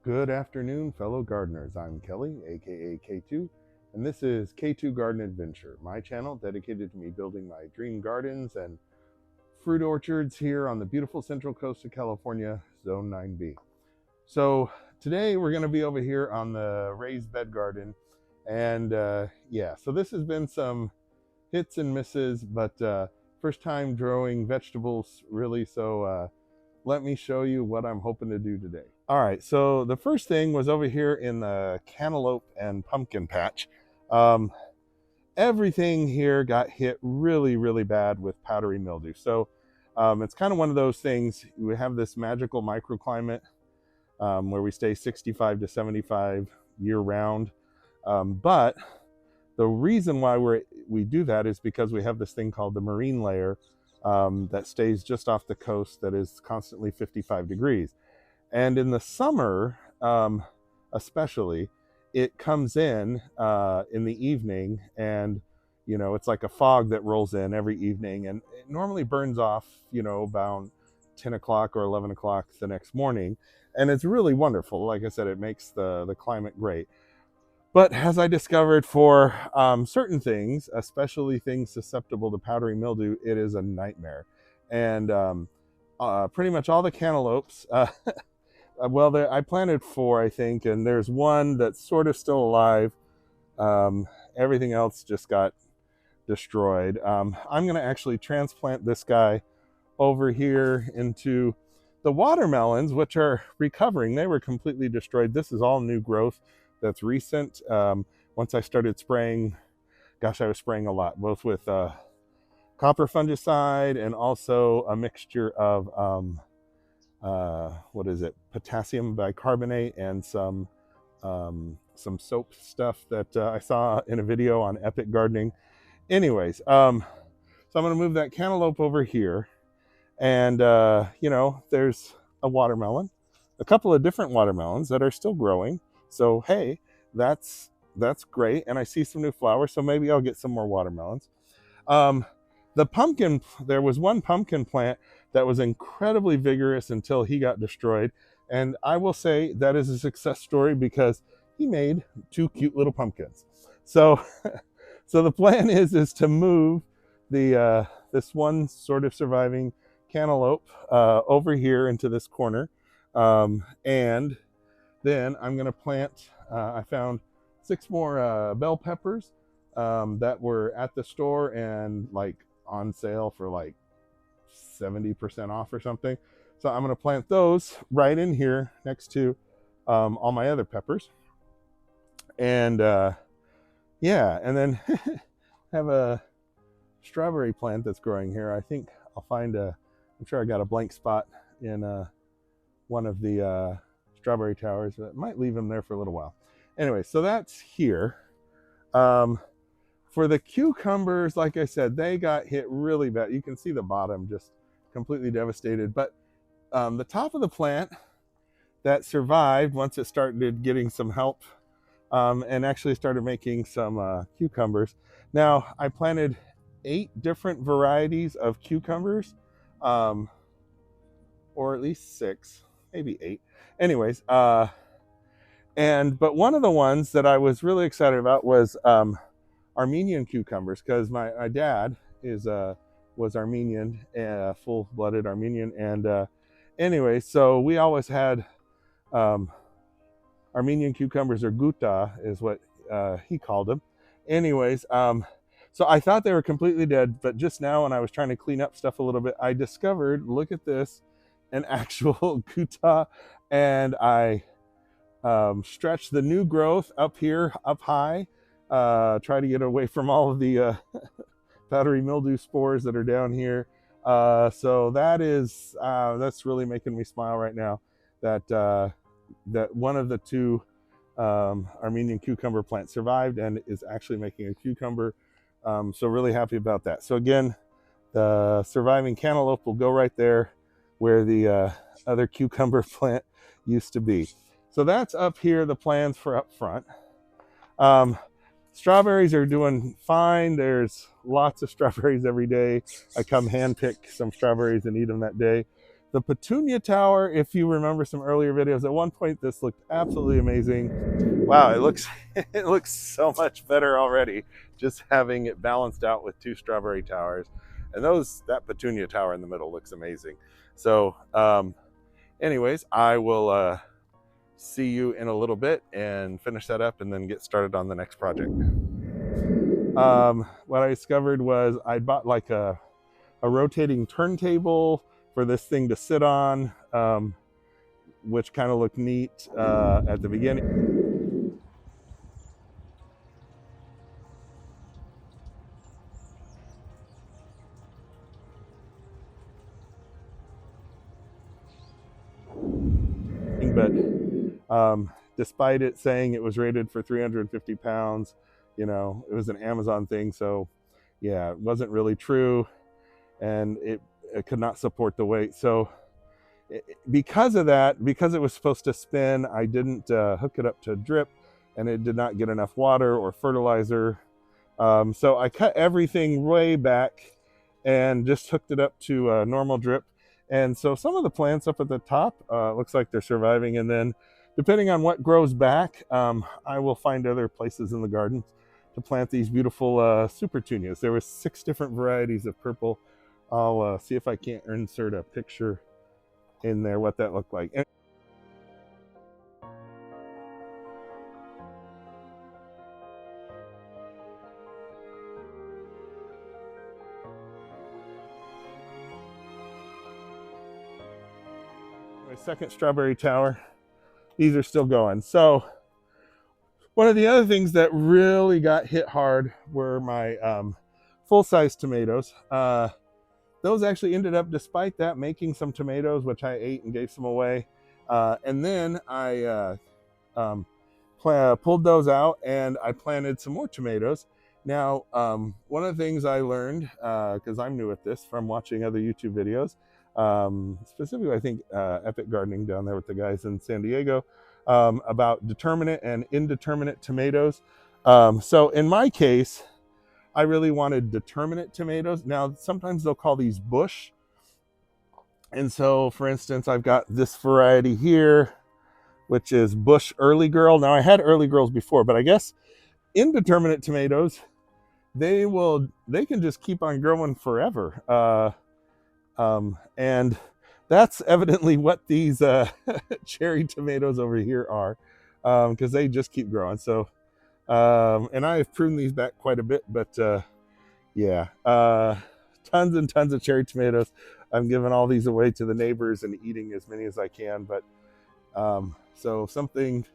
Good afternoon, fellow gardeners. I'm Kelly, aka K2, and this is K2 Garden Adventure, my channel dedicated to me building my dream gardens and fruit orchards here on the beautiful central coast of California, Zone 9B. So today we're going to be over here on the raised bed garden, and so this has been some hits and misses, but first time growing vegetables really, so let me show you what I'm hoping to do today. All right, so the first thing was over here in the cantaloupe and pumpkin patch. Everything here got hit really bad with powdery mildew. So it's kind of one of those things. We have this magical microclimate where we stay 65 to 75 year round. But the reason why we do that is because we have this thing called the marine layer that stays just off the coast that is constantly 55 degrees. And in the summer, especially, it comes in the evening, and it's like a fog that rolls in every evening, and it normally burns off, about 10 o'clock or 11 o'clock the next morning, and it's really wonderful. Like I said, it makes the climate great. But as I discovered, for certain things, especially things susceptible to powdery mildew, it is a nightmare. And pretty much all the cantaloupes, well, I planted 4, I think, and there's one that's sort of still alive. Everything else just got destroyed. I'm going to actually transplant this guy over here into the watermelons, which are recovering. They were completely destroyed. This is all new growth that's recent. Once I started spraying, gosh, I was spraying a lot, both with copper fungicide and also a mixture of potassium bicarbonate and some soap stuff that I saw in a video on Epic Gardening. Anyways, so I'm going to move that cantaloupe over here, and there's a watermelon, a couple of different watermelons that are still growing. So hey, that's great, and I see some new flowers, so maybe I'll get some more watermelons. The pumpkin, there was one pumpkin plant that was incredibly vigorous until he got destroyed, and I will say that is a success story because he made 2 cute little pumpkins. So so the plan is to move the this one sort of surviving cantaloupe over here into this corner, and then I'm going to plant, I found 6 more bell peppers that were at the store and like on sale for like 70% off or something. So I'm going to plant those right in here next to all my other peppers. And and then have a strawberry plant that's growing here. I think I'll find I'm sure I got a blank spot in one of the strawberry towers, but might leave them there for a little while. Anyway, so that's here. For the cucumbers, like I said, they got hit really bad. You can see the bottom just completely devastated. But the top of the plant that survived once it started getting some help and actually started making some cucumbers. Now, I planted 8 different varieties of cucumbers, or at least 6, maybe 8. Anyways, but one of the ones that I was really excited about was Armenian cucumbers, because my dad was Armenian, full-blooded Armenian, and anyway, so we always had Armenian cucumbers, or guta is what he called them. Anyways, so I thought they were completely dead, but just now when I was trying to clean up stuff a little bit, I discovered, look at this, an actual guta, and I stretched the new growth up here, up high, try to get away from all of the powdery mildew spores that are down here. So that's really making me smile right now, that one of the 2 Armenian cucumber plants survived and is actually making a cucumber. So really happy about that. So again, the surviving cantaloupe will go right there where the other cucumber plant used to be. So that's up here, the plans for up front. Strawberries are doing fine. There's lots of strawberries every day. I come hand pick some strawberries and eat them that day. The petunia tower, if you remember some earlier videos, at one point this looked absolutely amazing. Wow, it looks it looks so much better already, just having it balanced out with 2 strawberry towers. And that petunia tower in the middle looks amazing. So anyways, I will see you in a little bit and finish that up and then get started on the next project. What I discovered was I bought like a rotating turntable for this thing to sit on, which kind of looked neat at the beginning. But despite it saying it was rated for 350 pounds, you know, it was an Amazon thing. So yeah, it wasn't really true. And it could not support the weight. So because of that, because it was supposed to spin, I didn't hook it up to drip, and it did not get enough water or fertilizer. So I cut everything way back and just hooked it up to normal drip. And so some of the plants up at the top looks like they're surviving. And then depending on what grows back, I will find other places in the garden to plant these beautiful super petunias. There were 6 different varieties of purple. I'll see if I can't insert a picture in there what that looked like. My second strawberry tower, these are still going. So one of the other things that really got hit hard were my full-size tomatoes. Those actually ended up, despite that, making some tomatoes, which I ate and gave some away. And then I pulled those out and I planted some more tomatoes. Now, one of the things I learned, because I'm new at this from watching other YouTube videos, specifically I think Epic Gardening down there with the guys in San Diego, about determinate and indeterminate tomatoes. So in my case, I really wanted determinate tomatoes. Now, sometimes they'll call these bush. And so, for instance, I've got this variety here, which is Bush Early Girl. Now, I had Early Girls before, but I guess indeterminate tomatoes, they can just keep on growing forever. And that's evidently what these cherry tomatoes over here are, because they just keep growing. So, and I've pruned these back quite a bit, but yeah, tons and tons of cherry tomatoes. I'm giving all these away to the neighbors and eating as many as I can. But so something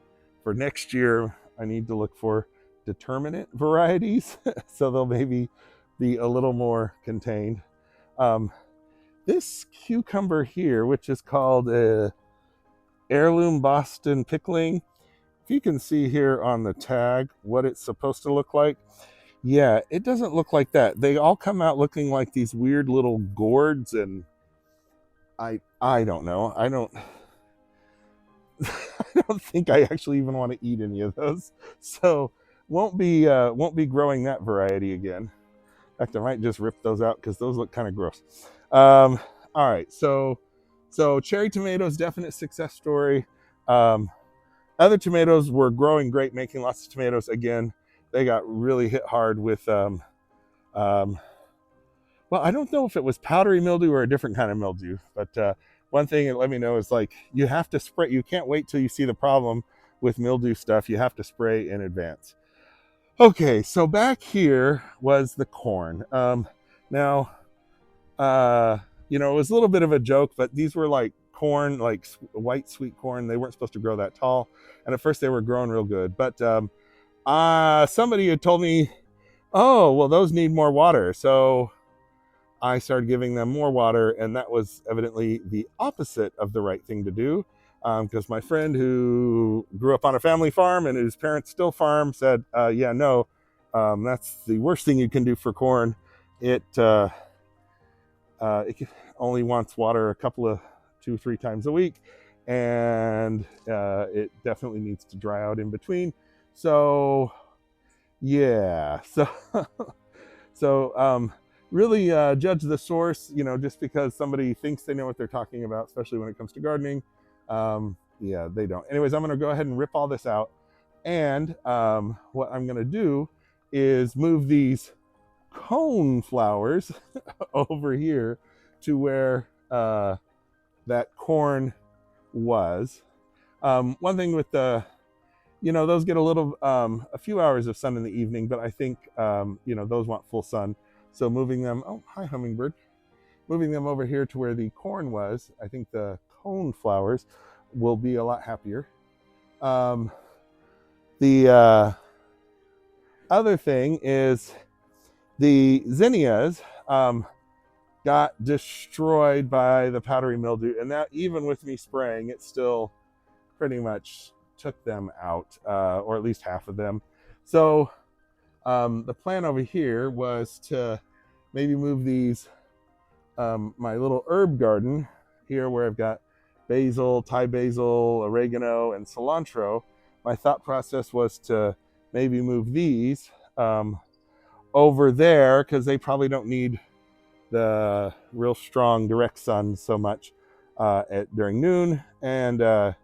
for next year, I need to look for determinate varieties, so they'll maybe be a little more contained. This cucumber here, which is called heirloom Boston pickling, if you can see here on the tag what it's supposed to look like, yeah, it doesn't look like that. They all come out looking like these weird little gourds, and I don't know. I don't I don't think I actually even want to eat any of those. So won't be growing that variety again. In fact, I might just rip those out because those look kind of gross. All right, so cherry tomatoes, definite success story. Other tomatoes were growing great, making lots of tomatoes. Again, they got really hit hard with, well, I don't know if it was powdery mildew or a different kind of mildew, but one thing it let me know is, like, you have to spray. You can't wait till you see the problem with mildew stuff. You have to spray in advance. Okay, so back here was the corn. Now, you know, it was a little bit of a joke, but these were like corn, like white sweet corn. They weren't supposed to grow that tall, and at first they were growing real good. But somebody had told me, oh, well, those need more water. So I started giving them more water, and that was evidently the opposite of the right thing to do. Because my friend who grew up on a family farm and whose parents still farm said, yeah, no, that's the worst thing you can do for corn. It only wants water a couple of 2-3 times a week, and it definitely needs to dry out in between. So yeah, so really judge the source, just because somebody thinks they know what they're talking about, especially when it comes to gardening. Yeah, they don't. Anyways, I'm going to go ahead and rip all this out. And what I'm going to do is move these cone flowers over here to where that corn was. One thing with those get a few hours of sun in the evening, but I think, those want full sun. So moving them, oh, hi, hummingbird. Moving them over here to where the corn was, I think the cone flowers will be a lot happier. The other thing is the zinnias got destroyed by the powdery mildew, and that even with me spraying, it still pretty much took them out, or at least half of them. So the plan over here was to maybe move these, my little herb garden here where I've got basil, Thai basil, oregano, and cilantro. My thought process was to maybe move these over there because they probably don't need the real strong direct sun so much during noon. And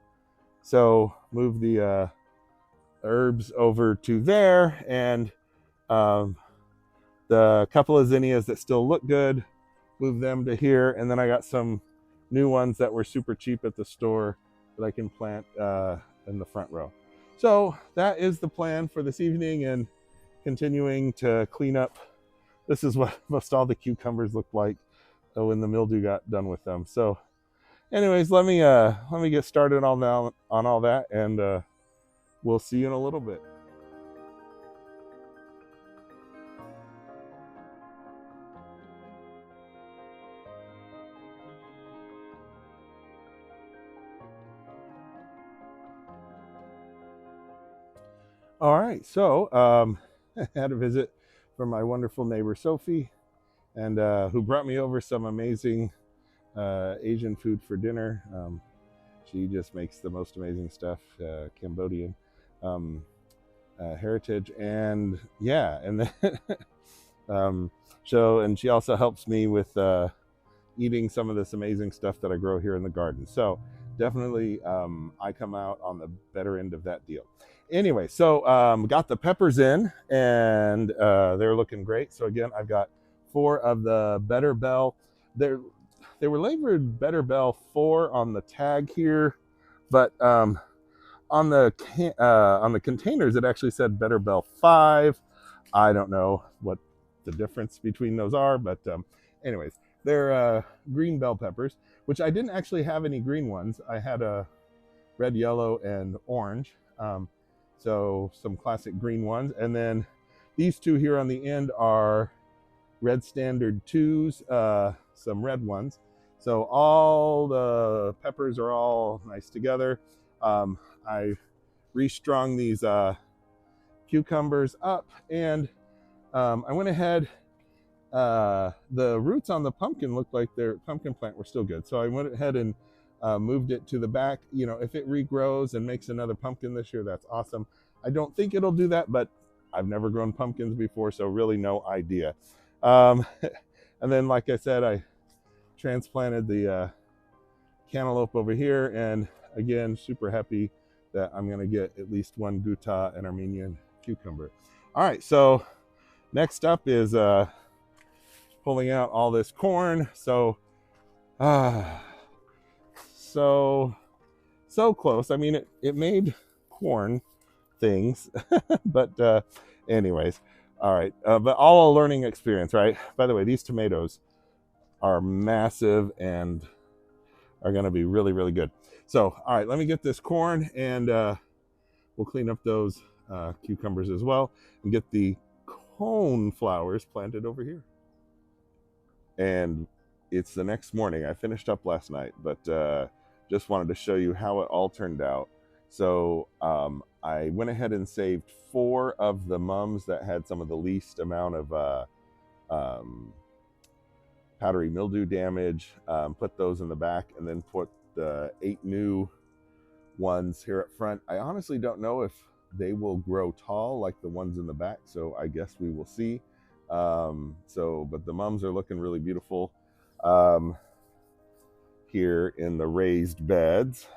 so move the herbs over to there, and the couple of zinnias that still look good, move them to here. And then I got some new ones that were super cheap at the store that I can plant in the front row. So that is the plan for this evening, and continuing to clean up. This is what most all the cucumbers looked like when the mildew got done with them. So anyways, let me get started on all that, and we'll see you in a little bit. All right, so I had a visit from my wonderful neighbor Sophie, and who brought me over some amazing Asian food for dinner. She just makes the most amazing stuff, Cambodian heritage, and yeah, and then and she also helps me with eating some of this amazing stuff that I grow here in the garden. So definitely, I come out on the better end of that deal. Anyway, so got the peppers in, and they're looking great. So again, I've got 4 of the Better Bell. They were labeled Better Bell 4 on the tag here, but on the containers it actually said Better Bell 5. I don't know what the difference between those are, but anyways, they're green bell peppers, which I didn't actually have any green ones. I had a red, yellow, and orange. So some classic green ones. And then these 2 here on the end are red standard 2s, some red ones. So all the peppers are all nice together. I restrung these cucumbers up, and I went ahead. The roots on the pumpkin looked like their pumpkin plant were still good. So I went ahead and moved it to the back. If it regrows and makes another pumpkin this year, that's awesome. I don't think it'll do that, but I've never grown pumpkins before, so really no idea. And then, like I said, I transplanted the cantaloupe over here, and again, super happy that I'm going to get at least 1 Gouta and Armenian cucumber. All right, so next up is pulling out all this corn. So so close. I mean, it made corn things, but anyways, all right. But all a learning experience, right? By the way, these tomatoes are massive and are going to be really, really good. So, all right, let me get this corn, and we'll clean up those cucumbers as well, and get the cone flowers planted over here. And it's the next morning. I finished up last night, but just wanted to show you how it all turned out. So I went ahead and saved 4 of the mums that had some of the least amount of powdery mildew damage, put those in the back, and then put the 8 new ones here up front. I honestly don't know if they will grow tall like the ones in the back, so I guess we will see. But the mums are looking really beautiful um, here in the raised beds.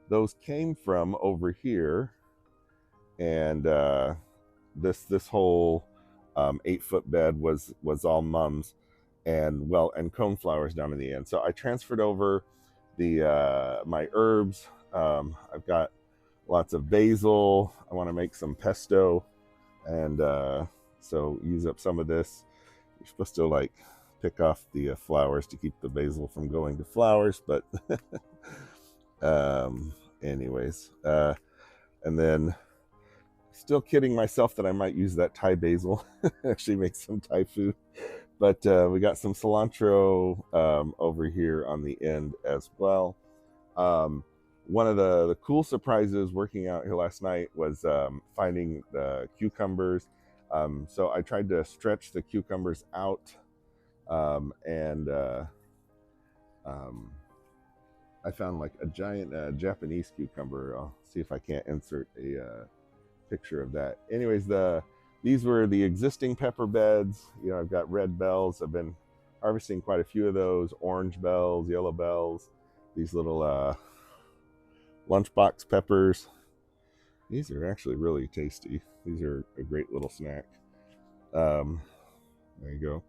Those came from over here, and this whole 8-foot bed was all mums, and and coneflowers down in the end. So I transferred over the my herbs. I've got lots of basil. I want to make some pesto, and so use up some of this. You're supposed to like pick off the flowers to keep the basil from going to flowers, but anyways, and then still kidding myself that I might use that Thai basil. Actually make some Thai food. But we got some cilantro over here on the end as well. One of the cool surprises working out here last night was finding the cucumbers. So I tried to stretch the cucumbers out, and I found like a giant Japanese cucumber. I'll see if I can't insert a picture of that. Anyways, these were the existing pepper beds. You know, I've got red bells. I've been harvesting quite a few of those. Orange bells, yellow bells. These little lunchbox peppers. These are actually really tasty. These are a great little snack. There you go.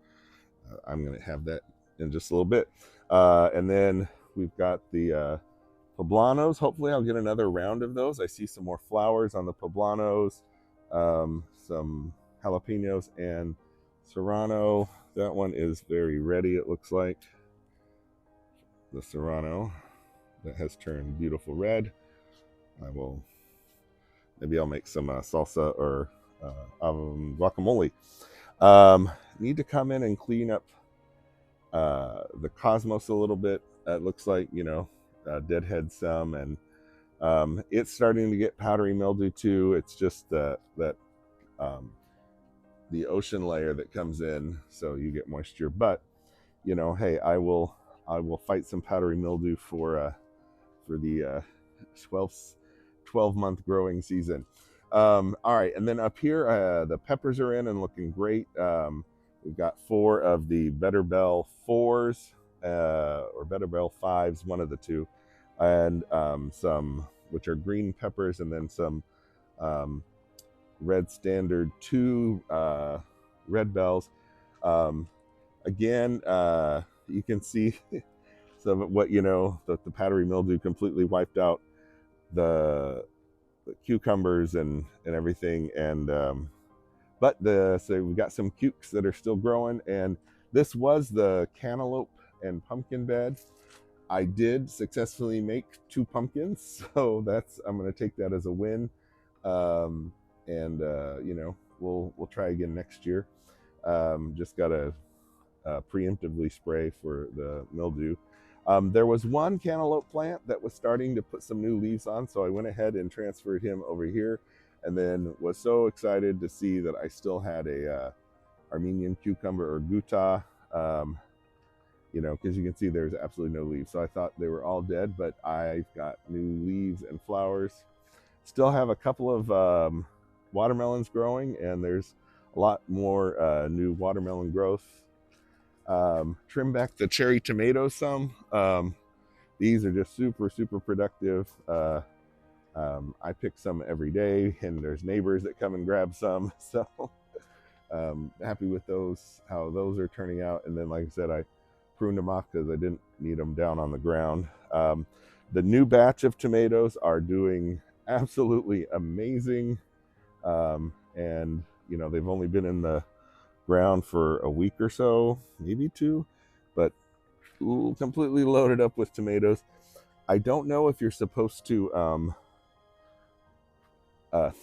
I'm gonna have that in just a little bit. And then we've got the poblanos. Hopefully I'll get another round of those. I see some more flowers on the poblanos, some jalapenos and serrano. That one is very ready, it looks like. The serrano that has turned beautiful red. Maybe I'll make some salsa or guacamole. Need to come in and clean up the cosmos a little bit. It looks like, deadhead some, and it's starting to get powdery mildew too. It's just that the ocean layer that comes in, so you get moisture. But hey, I will fight some powdery mildew for the 12-month growing season. All right, and then up here, the peppers are in and looking great. We've got 4 of the Better Bell 4s, or Better Bell 5s, one of the two, and some which are green peppers, and then some Red Standard 2 red bells. Again, you can see some of what that the powdery mildew completely wiped out the cucumbers and everything, and so we've got some cukes that are still growing, and this was the cantaloupe and pumpkin bed. I did successfully make 2 pumpkins, so I'm going to take that as a win. And we'll try again next year. Just gotta preemptively spray for the mildew. There was one cantaloupe plant that was starting to put some new leaves on, so I went ahead and transferred him over here, and then was so excited to see that I still had a Armenian cucumber, or guta, because you can see there's absolutely no leaves. So I thought they were all dead, but I've got new leaves and flowers. Still have a couple of watermelons growing, and there's a lot more new watermelon growth. Trim back the cherry tomatoes some. These are just super productive. I pick some every day, and there's neighbors that come and grab some. So happy with those, how those are turning out. And then, like I said, I pruned them off because I didn't need them down on the ground. The new batch of tomatoes are doing absolutely amazing. And they've only been in the ground for a week or so, maybe 2, but completely loaded up with tomatoes. I don't know if you're supposed to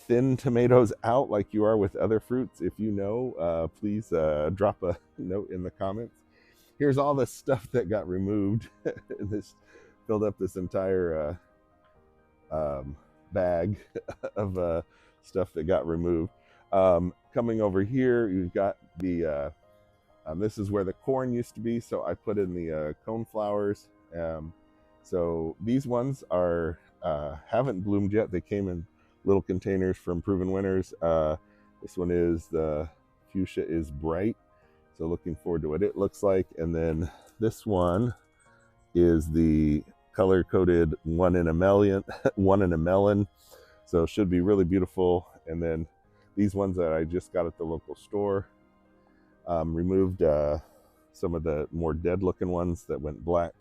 thin tomatoes out like you are with other fruits. If you know, please drop a note in the comments. Here's all the stuff that got removed. This filled up this entire bag of stuff that got removed. Coming over here, you've got the this is where the corn used to be, so I put in the coneflowers. So these ones are haven't bloomed yet. They came in little containers from Proven Winners. This one is the fuchsia is bright. So looking forward to what it looks like. And then this one is the color-coded one in a melon, one in a melon. So it should be really beautiful. And then these ones that I just got at the local store, removed some of the more dead-looking ones that went black,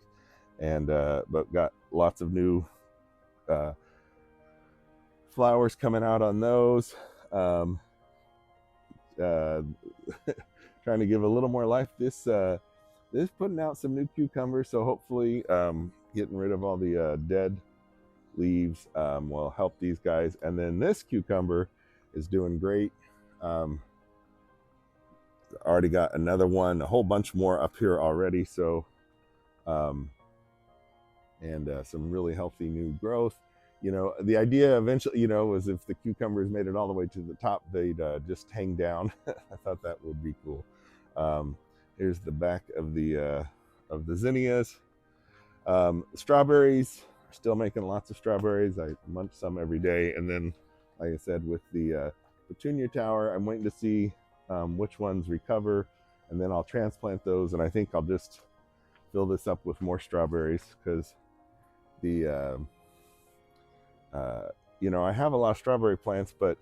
and but got lots of new flowers coming out on those. Trying to give a little more life. This putting out some new cucumbers, so hopefully getting rid of all the dead leaves will help these guys. And then this cucumber is doing great. Already got another one, a whole bunch more up here already. So and some really healthy new growth. You know, the idea eventually, you know, was if the cucumbers made it all the way to the top, they'd just hang down. I thought that would be cool. Here's the back of the zinnias. Strawberries, still making lots of strawberries. I munch some every day. And then, like I said, with the petunia tower, I'm waiting to see which ones recover, and then I'll transplant those. And I think I'll just fill this up with more strawberries, because the you know, I have a lot of strawberry plants, but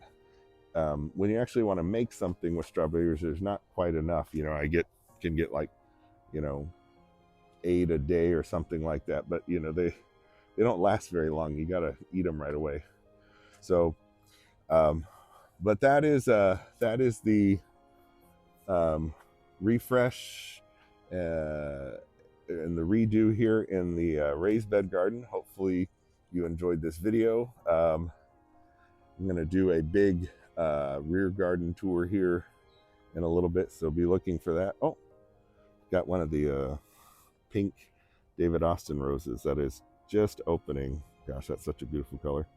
when you actually want to make something with strawberries, there's not quite enough. You know, I can get like, you know, 8 a day or something like that, but you know, they don't last very long. You got to eat them right away. So but that is the refresh and the redo here in the raised bed garden. Hopefully you enjoyed this video. I'm going to do a big rear garden tour here in a little bit, so be looking for that. Oh, got one of the pink David Austin roses that is just opening. Gosh, that's such a beautiful color.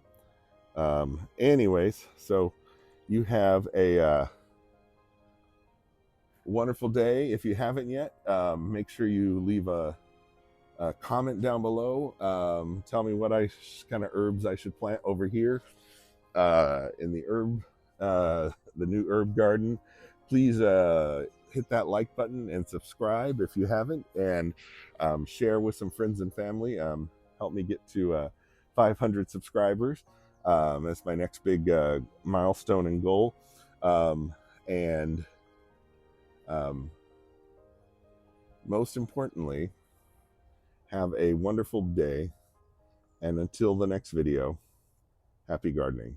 Anyways, so you have a wonderful day. If you haven't yet, make sure you leave a comment down below. Tell me what kind of herbs I should plant over here in the new herb garden. Please hit that like button and subscribe if you haven't, and share with some friends and family. Help me get to 500 subscribers. That's my next big milestone and goal. And most importantly, have a wonderful day, and until the next video, happy gardening.